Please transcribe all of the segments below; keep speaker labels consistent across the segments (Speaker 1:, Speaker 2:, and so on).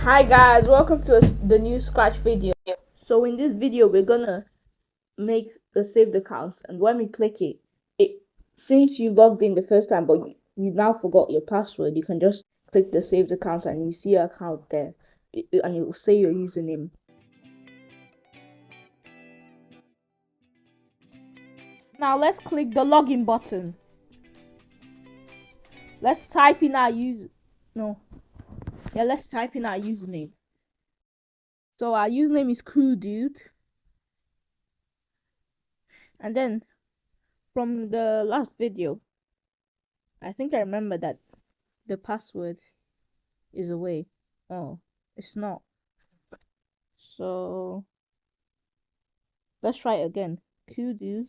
Speaker 1: Hi guys, welcome to the new Scratch video. So in this video we're gonna make the saved accounts, and when we click it since you logged in the first time but you now forgot your password, you can just click the saved accounts and you see your account there, and it will say your username. Now let's click the login button. Let's type in our let's type in our username. So our username is cool dude, and then from the last video I think I remember that the password is away. Oh, it's not. So let's try it again. Cool dude.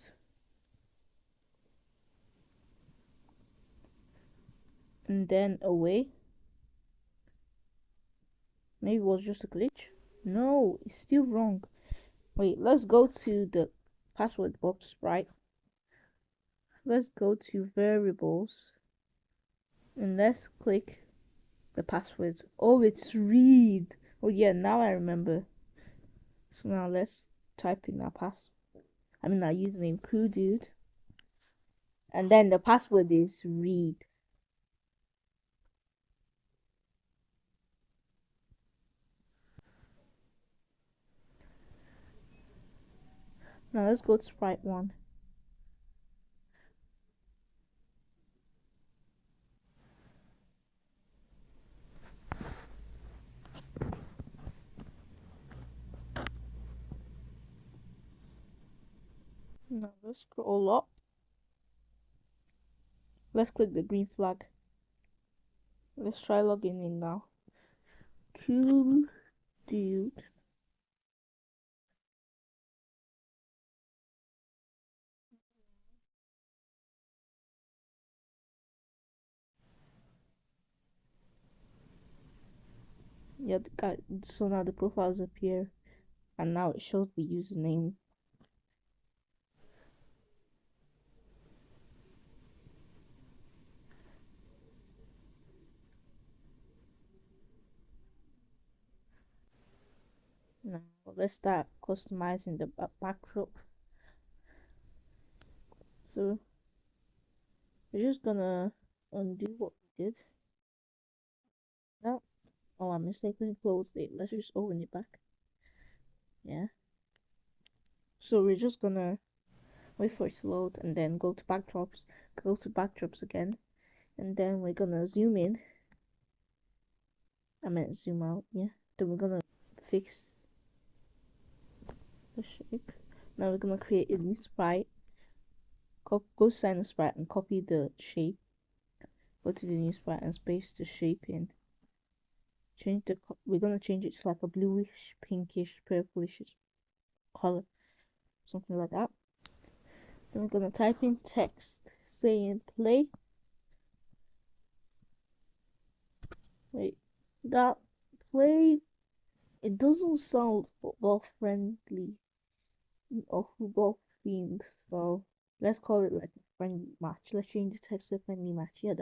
Speaker 1: And then away. Maybe it was just a glitch. No, it's still wrong. Wait, let's go to the password box, Sprite. Let's go to variables. And let's click the password. Oh, it's read. Oh yeah, now I remember. So now let's type in our our username, cool dude. And then the password is read. Now let's go to Sprite 1. Now let's scroll up. Let's click the green flag. Let's try logging in now. Cool dude. Yeah, so now the profiles appear, and now it shows the username. Now let's start customizing the backdrop. So we're just gonna undo what we did. No, oh, I mistakenly closed it. Let's just open it back. Yeah. So we're just gonna wait for it to load, and then go to backdrops again, and then we're gonna zoom in. I meant zoom out. Yeah. Then we're gonna fix the shape. Now we're gonna create a new sprite. Go to sign of sprite and copy the shape. Go to the new sprite and paste the shape in. We're gonna change it to like a bluish, pinkish, purplish color, something like that. Then we're gonna type in text saying play. Wait, that play. It doesn't sound football friendly or football themed, so let's call it like a friendly match. Let's change the text to friendly match. Yeah,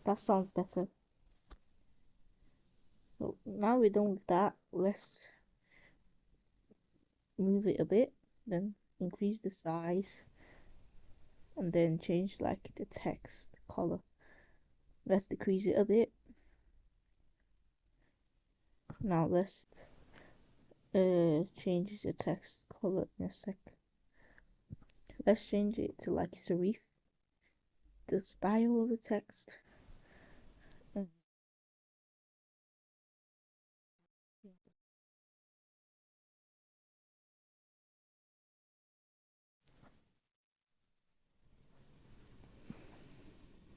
Speaker 1: that sounds better. So now we're done with that. Let's move it a bit, then increase the size, and then change like the text color. Let's decrease it a bit. Now let's change the text color in a sec. Let's change it to like serif, the style of the text.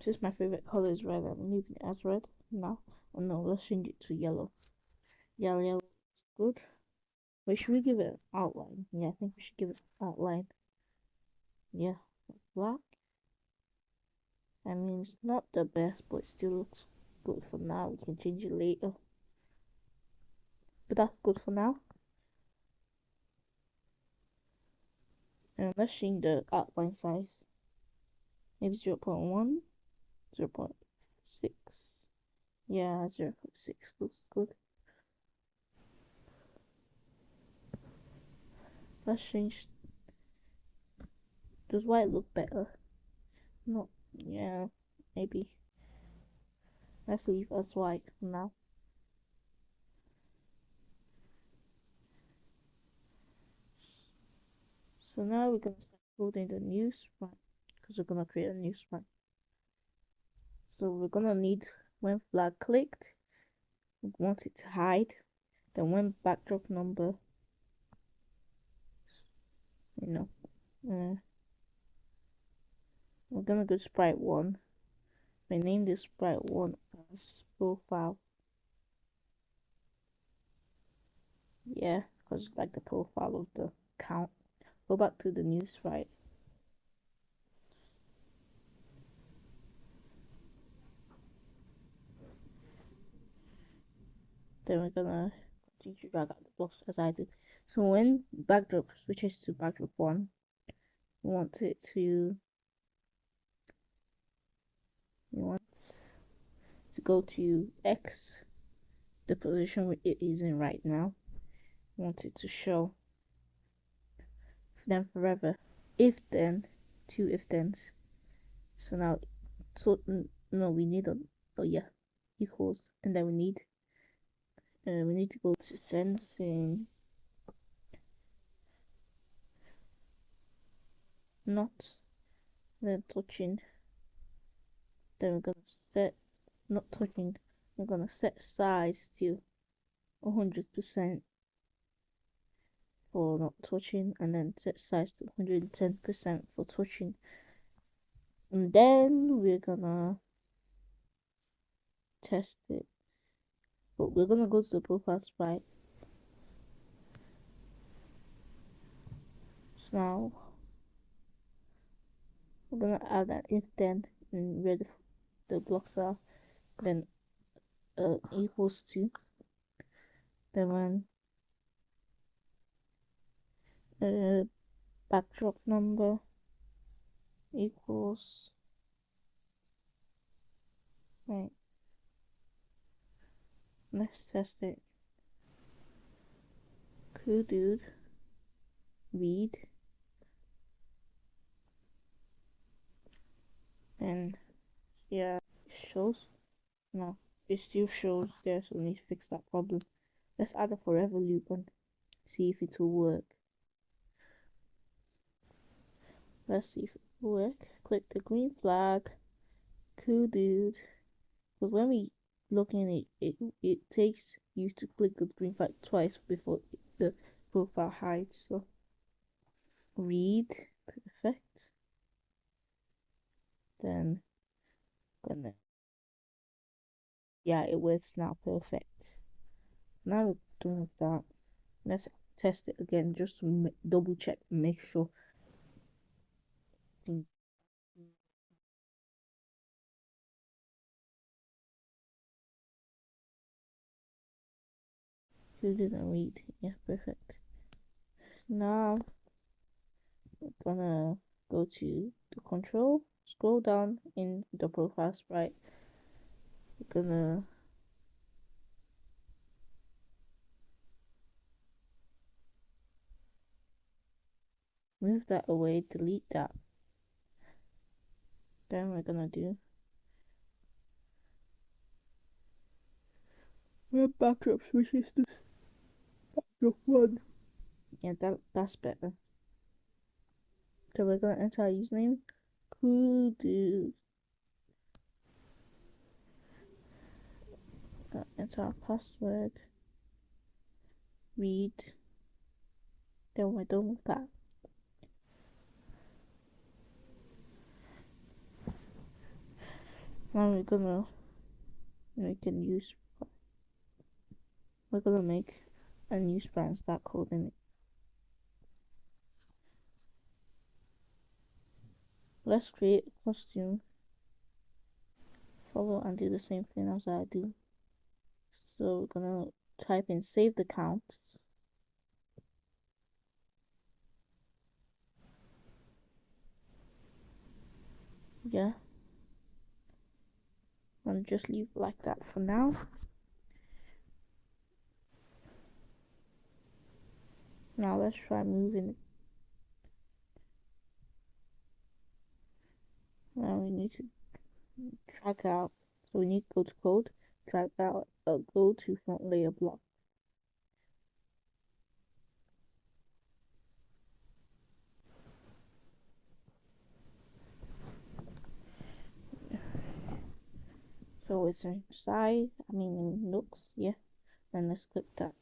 Speaker 1: Since my favorite color is red, I'm leaving it as red now. Oh no, let's change it to yellow. Yeah, yellow is good. Wait, should we give it an outline? Yeah, I think we should give it an outline. Yeah, black. I mean, it's not the best, but it still looks good for now. We can change it later. But that's good for now. And let's change the outline size. Maybe 0.1, 0.6. Yeah, 0.6 looks good. Let's change. Does white look better? No. Yeah, maybe. Let's leave as white for now. So now we're gonna start building the new sprite because we're gonna create a new sprite. So we're gonna need when flag clicked, we want it to hide. Then when backdrop number, you know, we're gonna go sprite one. We name this sprite one as profile. Yeah, because like the profile of the count. Go back to the new sprite. Then we're gonna continue to drag out the blocks as I did. So when backdrop switches to backdrop one, we want it to go to X, the position it is in right now. We want it to show then forever. If then, two if thens. So now, so no, we need a, oh yeah, equals, and then we need to go to sensing, not, then touching. Then we're gonna set not touching. We're gonna set size to 100% for not touching, and then set size to 110% for touching. And then we're gonna test it. But we're gonna go to the profile sprite. So now we're gonna add an if then and where the blocks are. Then equals to. Then when backdrop number equals, right, let's test it. Cool dude, read, and yeah, it shows. No, it still shows there, so we need to fix that problem. Let's add a forever loop and see if it will work. Let's see if it will work. Click the green flag. Cool dude. Because when we look in it takes you to click the green flag twice before the profile hides. So read, perfect. Then gonna, yeah, it works now, perfect. Now we're done with that. Let's test it again just to double check and make sure things. Who didn't read? Yeah, perfect. Now we're gonna go to the control, scroll down in the profile sprite. We're gonna move that away, delete that. Then we're gonna do where backdrop switches to backdrop one. Yeah, that's better. So we're gonna enter our username. Cool dude. Enter our password. Read. Then we're done with that. Now we're gonna make a new sprite. We're gonna make a new sprite and start coding it. Let's create a costume. Follow and do the same thing as I do. So we're gonna type in save the counts. Yeah. And just leave it like that for now. Now let's try moving it. Now we need to track out. So we need to go to code, track out, go to front layer block. So it's inside, in looks, yeah. Then let's click that.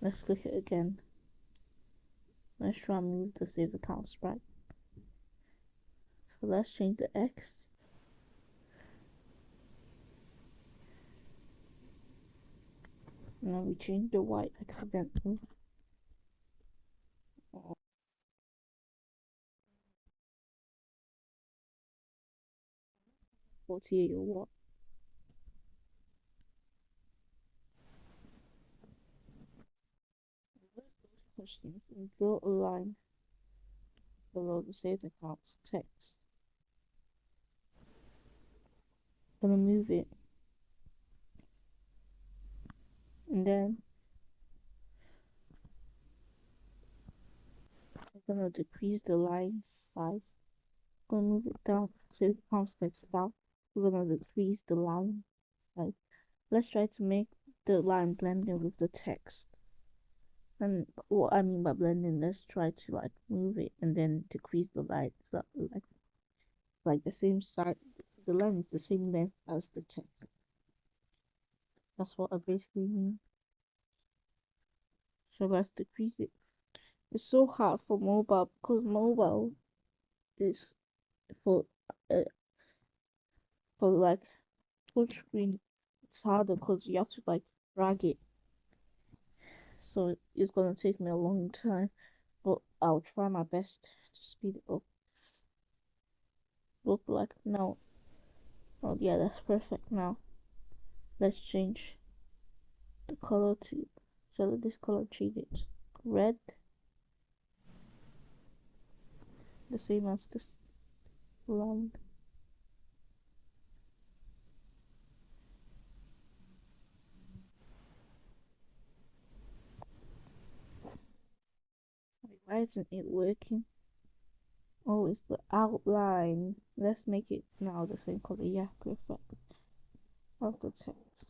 Speaker 1: Let's click it again. Let's try and move the save account sprite. So let's change the X. Now we change the Y accidentally. 48 or what? Questions and draw a line below the saved account's text. Gonna move it, and then I'm gonna decrease the line size. Gonna move it down, saved account's text down. We're gonna decrease the line size. Let's try to make the line blend in with the text. And what I mean by blending, let's try to like move it and then decrease the line so like the same size. The line is the same length as the text. That's what I basically mean. So let's decrease it. It's so hard for mobile because mobile is for uh, for like touch screen. It's harder because you have to like drag it. So it's gonna take me a long time, but I'll try my best to speed it up. Look like no. Oh yeah, that's perfect now. Let's change the color to so this color change it red, the same as this line. Why isn't it working? Oh, it's the outline. Let's make it now the same color. Yeah, perfect. Of the text.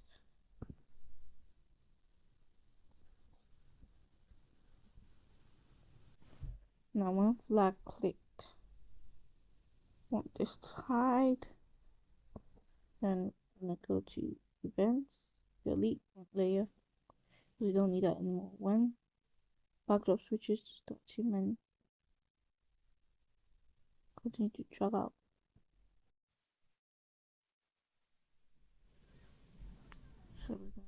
Speaker 1: Now when flag clicked, want this to hide. Then I'm gonna go to events, delete layer. We don't need that anymore. When backdrop switches to start too many. Continue to drag out. So we're gonna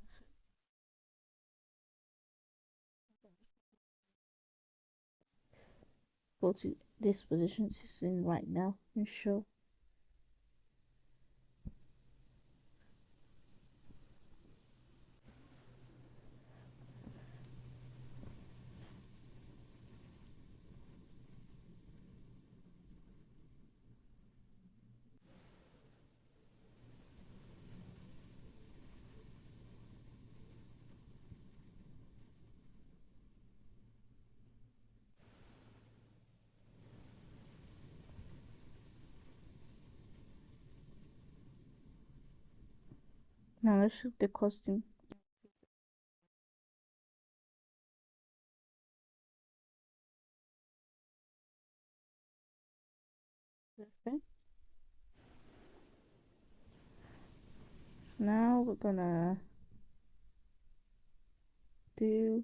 Speaker 1: go to this position it's in right now and show. Now let's show the costume. Perfect. Now we're gonna do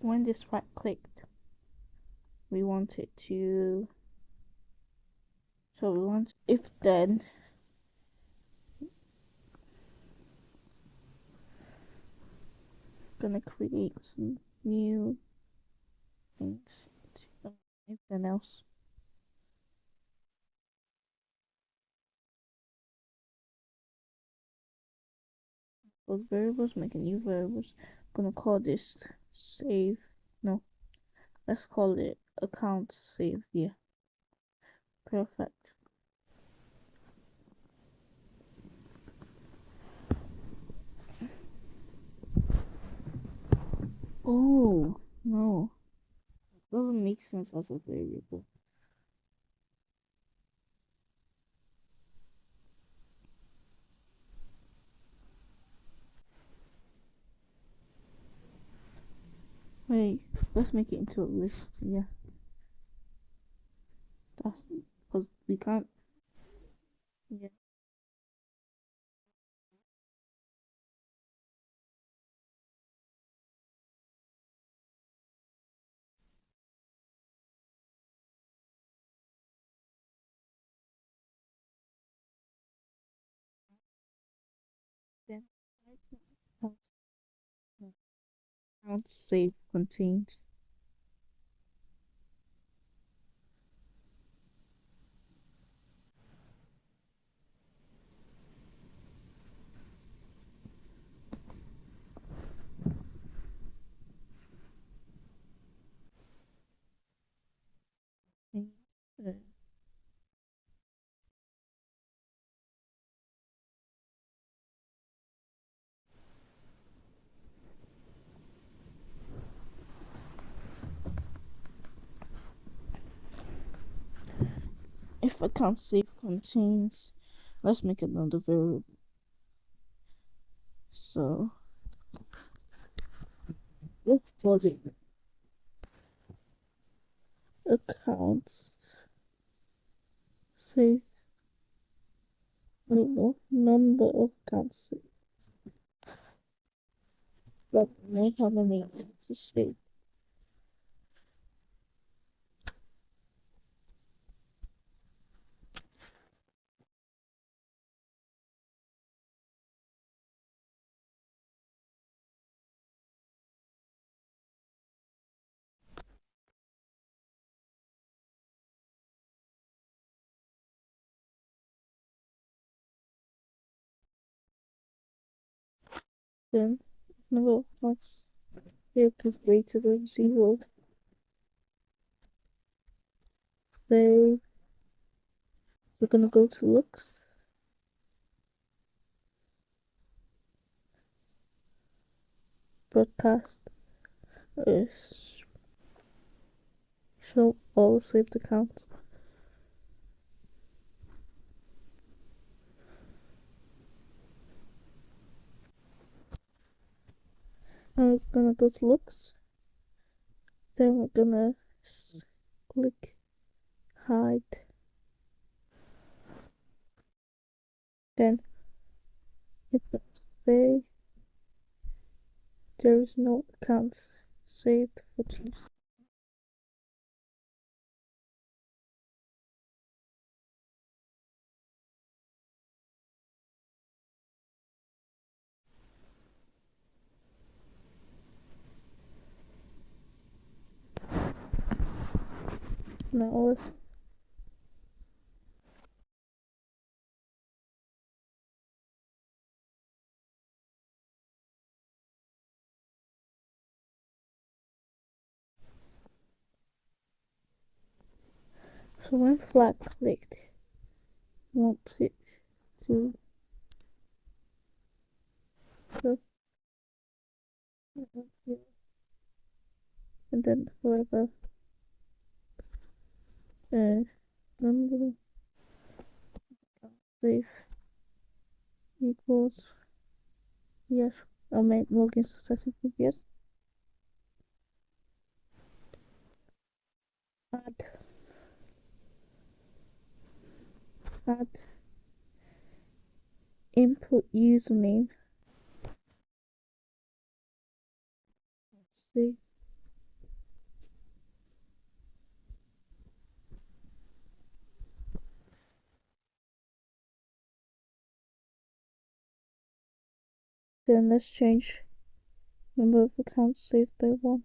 Speaker 1: when this right clicked, we want it to so we want if then gonna create some new things to anything else. Those variables, make a new variables. I'm gonna call this save. No, let's call it account save. Yeah, perfect. Oh, no. Doesn't make sense as a variable. Wait, let's make it into a list. Yeah, that's because we can't. Yeah, then account account save contains. Uh, if account save contains, let's make another variable. So let's call it accounts save. No, number of accounts saved. But know how many accounts to save. Then number of accounts saved is greater than 0. Save. We're gonna go to looks. Broadcast is show all saved accounts. And we're gonna go to looks. Then we're gonna click hide. Then it's gonna say there is no accounts saved for Tuesday. Now let's so when flag clicked, want it to go and then whatever number save equals yes. I made login successful. Yes. Add add input username. Let's see. Then let's change number of accounts saved by 1.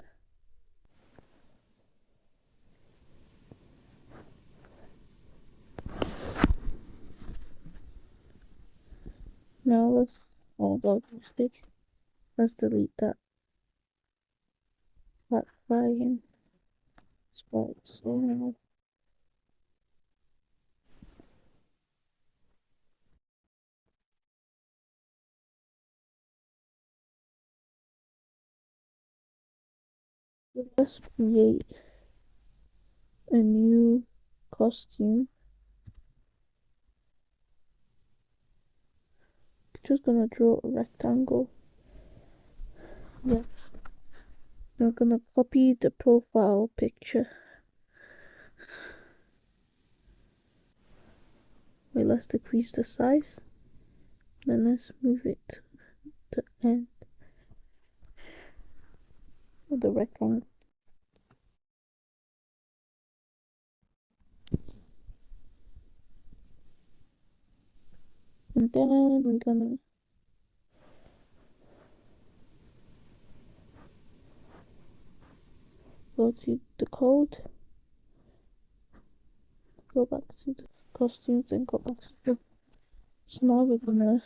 Speaker 1: Now let's oh that was a mistake. Let's delete that. Backfiring Sprite. So now let's create a new costume. Just gonna draw a rectangle. Yes. I'm gonna copy the profile picture. Wait, let's decrease the size. Then let's move it to the end of the rectangle. And then we're gonna go to the code, go back to the costumes and go back to the... So now we're gonna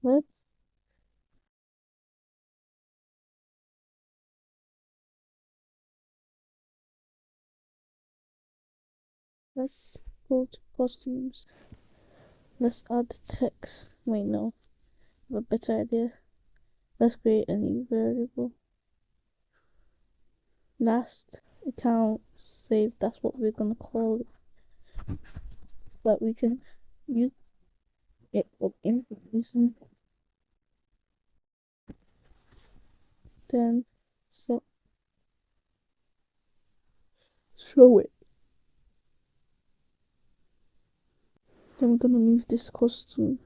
Speaker 1: wait, let's go to costumes. Let's add text. Wait, no, I have a better idea. Let's create a new variable. Last account save, that's what we're gonna call it. But we can use it for information. Then so show it. Then we're gonna move this costume.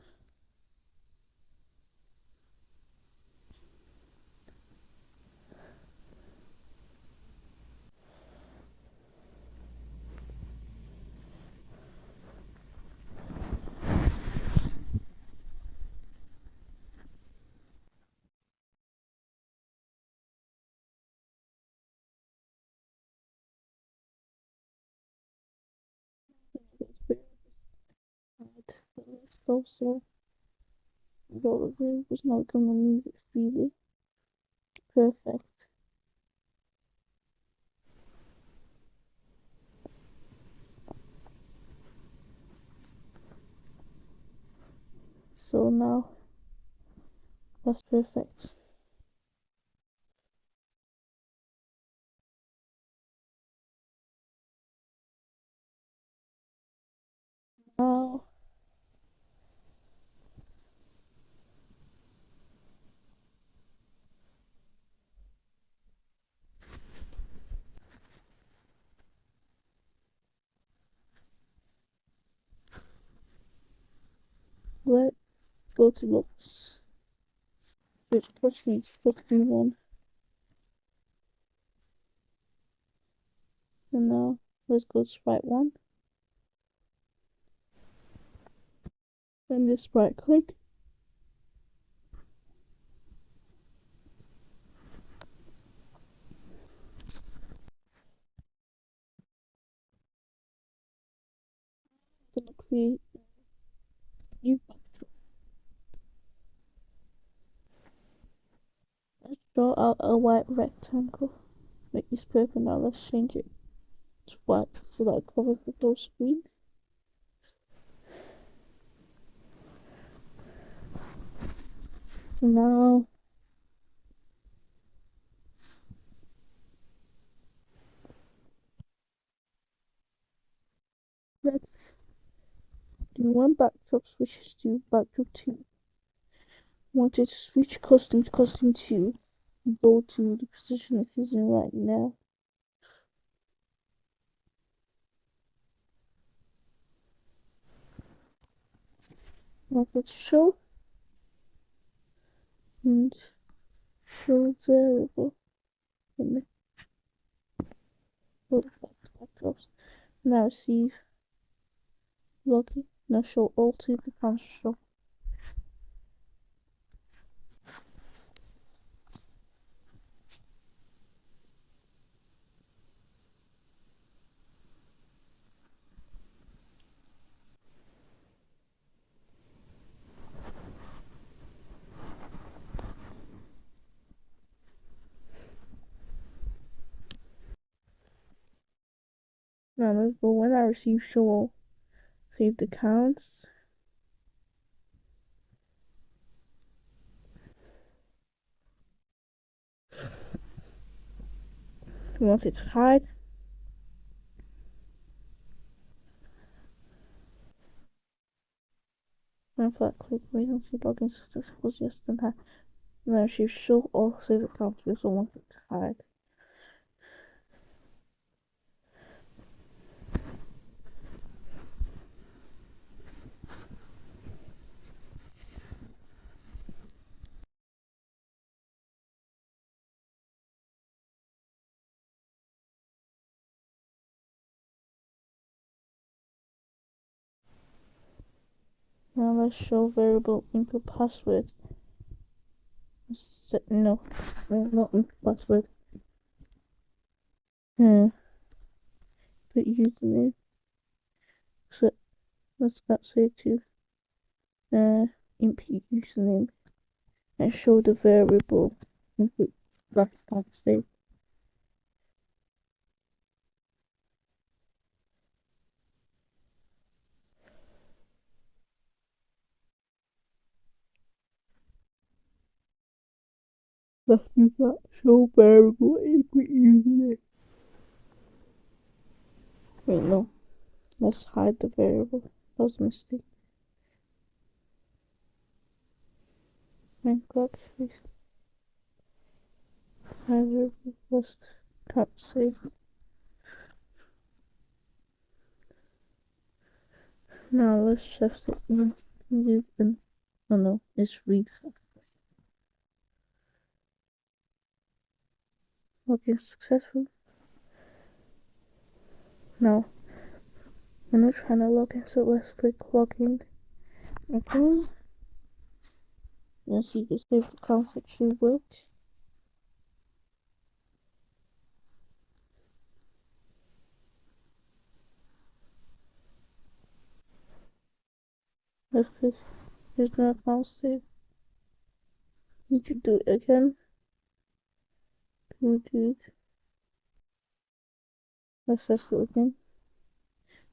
Speaker 1: Let's also go over. It's not gonna move it freely. Perfect. So now that's perfect. Now let's go to looks. Which costume is 51. And now let's go to Sprite 1. Then this Sprite click. I'm gonna create a new backdrop. Let's draw out a white rectangle. Make this purple. Now let's change it to white so that it covers the whole screen. So now let's do one backdrop, switch to backdrop 2. Wanted to switch costume to costume 2. Go to the position it is in right now. Now let's show and show variable in the backdrops. Now receive login. Now show all to the console. Now let's go when I receive show all. Save the counts. We want it to hide. When flat click recency login successful yes then hide. Then she show all save accounts we also want it to hide. Now let's show variable input password. No, not input password. Put username. So let's say to input username and show the variable input graphic type save. Let's do that. Show variable input username. Wait, no. Let's hide the variable. That was a mistake. And clock face. Hide variable first. Can't save. Now let's test it in use and oh no, it's read. Okay, successful. Now I'm not trying to log in, so let's click login. Okay. Let's see if the save accounts actually worked. Let's click there's no account saved. Need to do it again. Do it. Let's test it again.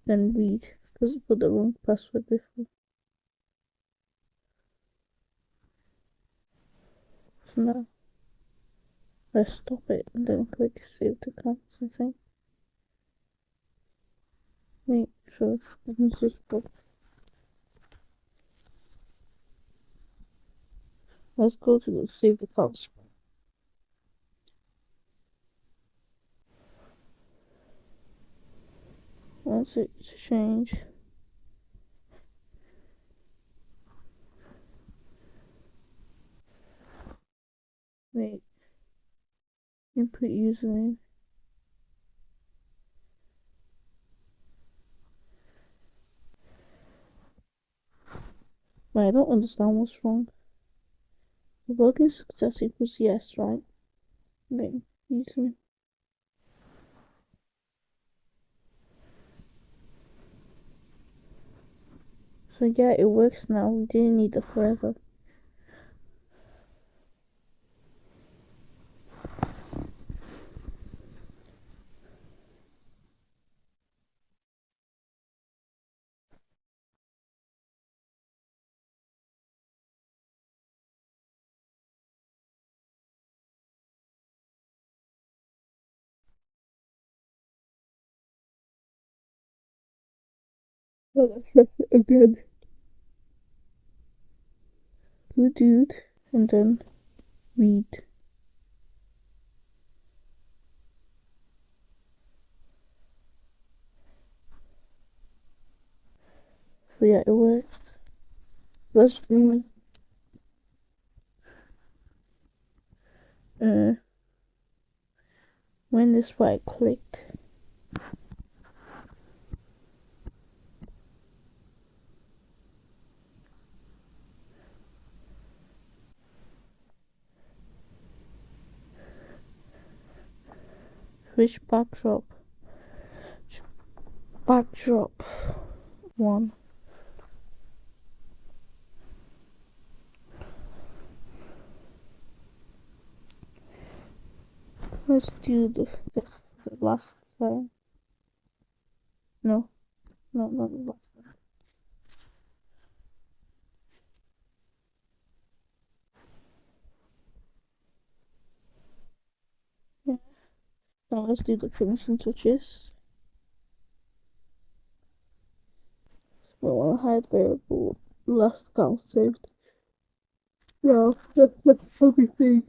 Speaker 1: Then read, because I put the wrong password before. So now let's stop it and then click save the account something. Make sure it's visible. Let's go to the save the accounts. Once it's changed, wait, input username. Wait, I don't understand what's wrong. The login success equals yes, right? Then username. So yeah, it works now. We didn't need it forever. So let's test it again. Dude, and then read. So yeah, it works. Let's do when this right click. Switch backdrop. Backdrop 1. Let's do the last time. No, not the last time. Yeah. Now let's do the finishing touches. Well, hide variable last count saved. Well, that's everything.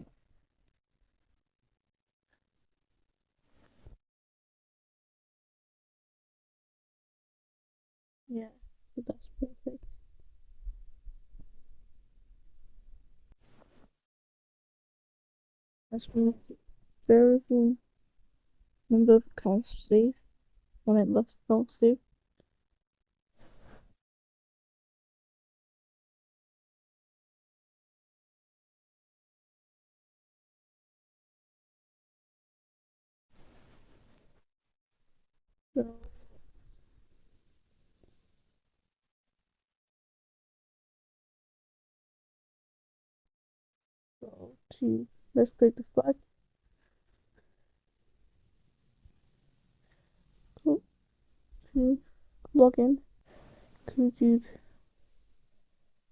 Speaker 1: Yeah, so that's perfect. That's really variable number of counts saved. When it last count saved. So, to let's click the flag. Go to login. Could you?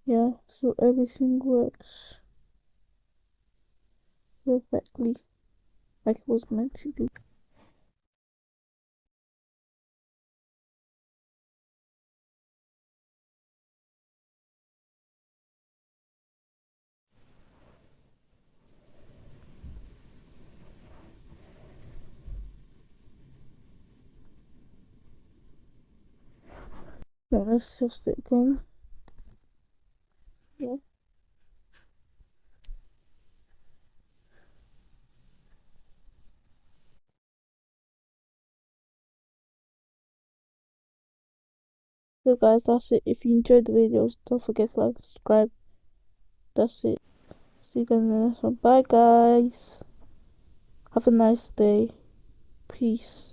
Speaker 1: Yeah, so everything works perfectly like it was meant to do. Now let's test it again. Yeah. So guys, that's it. If you enjoyed the videos, don't forget to like, subscribe. That's it. See you guys in the next one. Bye guys. Have a nice day. Peace.